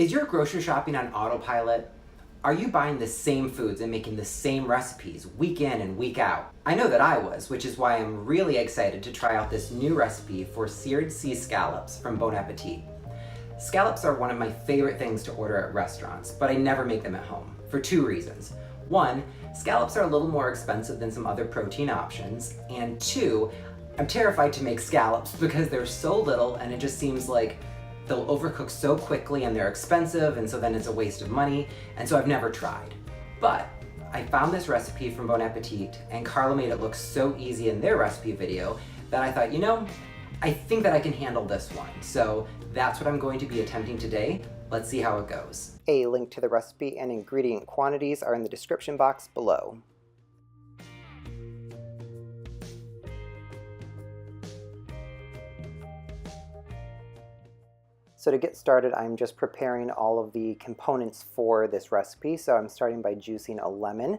Is your grocery shopping on autopilot? Are you buying the same foods and making the same recipes week in and week out? I know that I was, which is why I'm really excited to try out this new recipe for seared sea scallops from Bon Appétit. Scallops are one of my favorite things to order at restaurants, but I never make them at home, for two reasons. One, scallops are a little more expensive than some other protein options, and two, I'm terrified to make scallops because they're so little and it just seems like they'll overcook so quickly and they're expensive, and so then it's a waste of money, and so I've never tried. But I found this recipe from Bon Appetit, and Carla made it look so easy in their recipe video that I thought, you know, I think that I can handle this one. So that's what I'm going to be attempting today. Let's see how it goes. A link to the recipe and ingredient quantities are in the description box below. So to get started, I'm just preparing all of the components for this recipe. So I'm starting by juicing a lemon.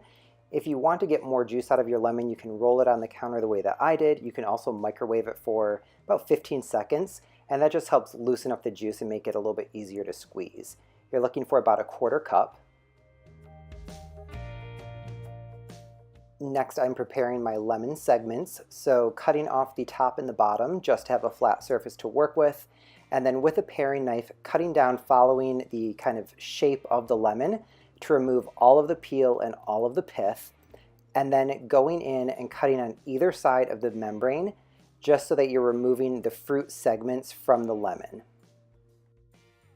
If you want to get more juice out of your lemon, you can roll it on the counter the way that I did. You can also microwave it for about 15 seconds, and that just helps loosen up the juice and make it a little bit easier to squeeze. You're looking for about a quarter cup. Next, I'm preparing my lemon segments. So cutting off the top and the bottom just to have a flat surface to work with. And then with a paring knife, cutting down following the kind of shape of the lemon to remove all of the peel and all of the pith, and then going in and cutting on either side of the membrane just so that you're removing the fruit segments from the lemon.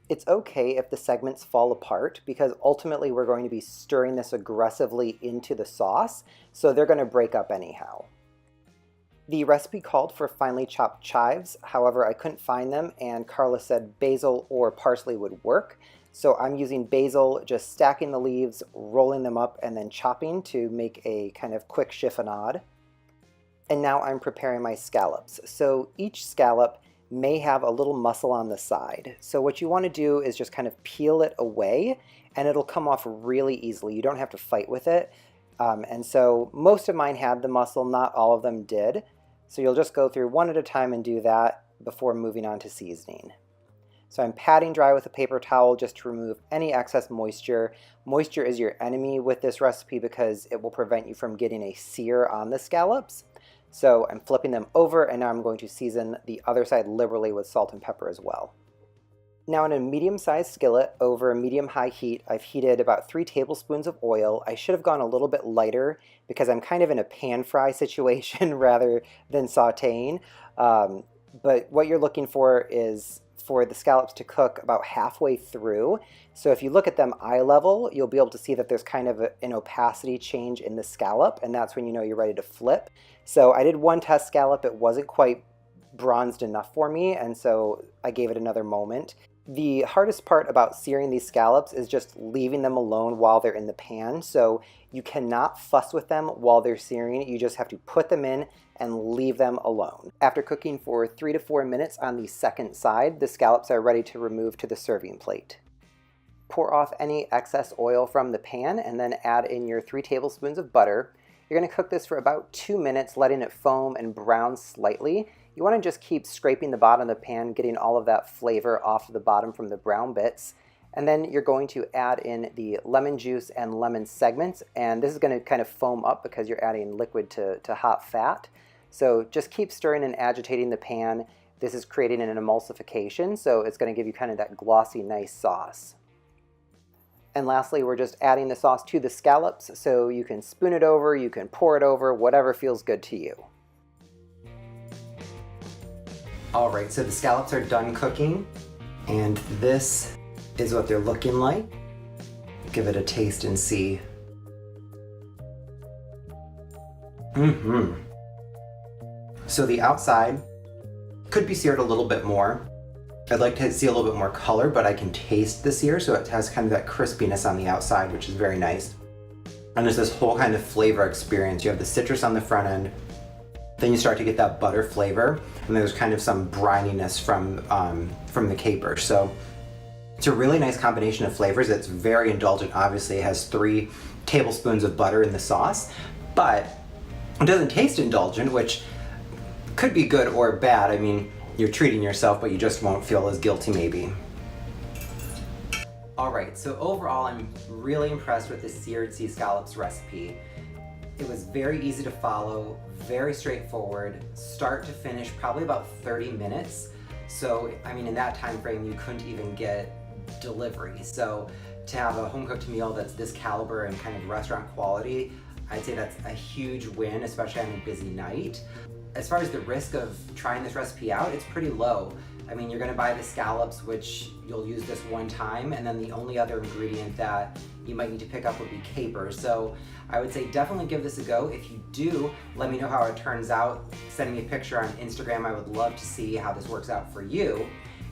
It's okay if the segments fall apart because ultimately we're going to be stirring this aggressively into the sauce, so they're going to break up anyhow. The recipe called for finely chopped chives, however I couldn't find them, and Carla said basil or parsley would work. So I'm using basil, just stacking the leaves, rolling them up, and then chopping to make a kind of quick chiffonade. And now I'm preparing my scallops. So each scallop may have a little muscle on the side. So what you want to do is just kind of peel it away, and it'll come off really easily. You don't have to fight with it. And so most of mine had the muscle, not all of them did. So you'll just go through one at a time and do that before moving on to seasoning. So I'm patting dry with a paper towel just to remove any excess moisture. Moisture is your enemy with this recipe because it will prevent you from getting a sear on the scallops. So I'm flipping them over, and now I'm going to season the other side liberally with salt and pepper as well. Now in a medium-sized skillet over a medium-high heat, I've heated about 3 tablespoons of oil. I should have gone a little bit lighter because I'm kind of in a pan fry situation rather than sauteing. But what you're looking for is for the scallops to cook about halfway through. So if you look at them eye level, you'll be able to see that there's kind of an opacity change in the scallop, and that's when you know you're ready to flip. So I did one test scallop. It wasn't quite bronzed enough for me, and so I gave it another moment. The hardest part about searing these scallops is just leaving them alone while they're in the pan. So you cannot fuss with them while they're searing. You just have to put them in and leave them alone. After cooking for 3 to 4 minutes on the second side, the scallops are ready to remove to the serving plate. Pour off any excess oil from the pan and then add in your 3 tablespoons of butter. You're going to cook this for about 2 minutes, letting it foam and brown slightly. You want to just keep scraping the bottom of the pan, getting all of that flavor off of the bottom from the brown bits. And then you're going to add in the lemon juice and lemon segments, and this is going to kind of foam up because you're adding liquid to hot fat. So just keep stirring and agitating the pan. This is creating an emulsification, so it's going to give you kind of that glossy, nice sauce. And lastly, we're just adding the sauce to the scallops, so you can spoon it over, you can pour it over, whatever feels good to you. Alright, so the scallops are done cooking, and this is what they're looking like. Give it a taste and see. So the outside could be seared a little bit more. I'd like to see a little bit more color, but I can taste the sear, so it has kind of that crispiness on the outside, which is very nice. And there's this whole kind of flavor experience. You have the citrus on the front end, then you start to get that butter flavor, and there's kind of some brininess from the caper. So it's a really nice combination of flavors. It's very indulgent. Obviously, it has 3 tablespoons of butter in the sauce, but it doesn't taste indulgent, which could be good or bad. I mean, you're treating yourself, but you just won't feel as guilty maybe. All right, so overall I'm really impressed with this seared sea scallops recipe. It was very easy to follow, very straightforward, start to finish, probably about 30 minutes. So, I mean, in that time frame, you couldn't even get delivery. So to have a home-cooked meal that's this caliber and kind of restaurant quality, I'd say that's a huge win, especially on a busy night. As far as the risk of trying this recipe out, it's pretty low. I mean, you're gonna buy the scallops, which you'll use this one time, and then the only other ingredient that you might need to pick up would be capers. So I would say definitely give this a go. If you do, let me know how it turns out. Send me a picture on Instagram. I would love to see how this works out for you.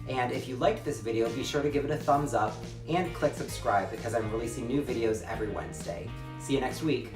And if you liked this video, be sure to give it a thumbs up and click subscribe because I'm releasing new videos every Wednesday. See you next week.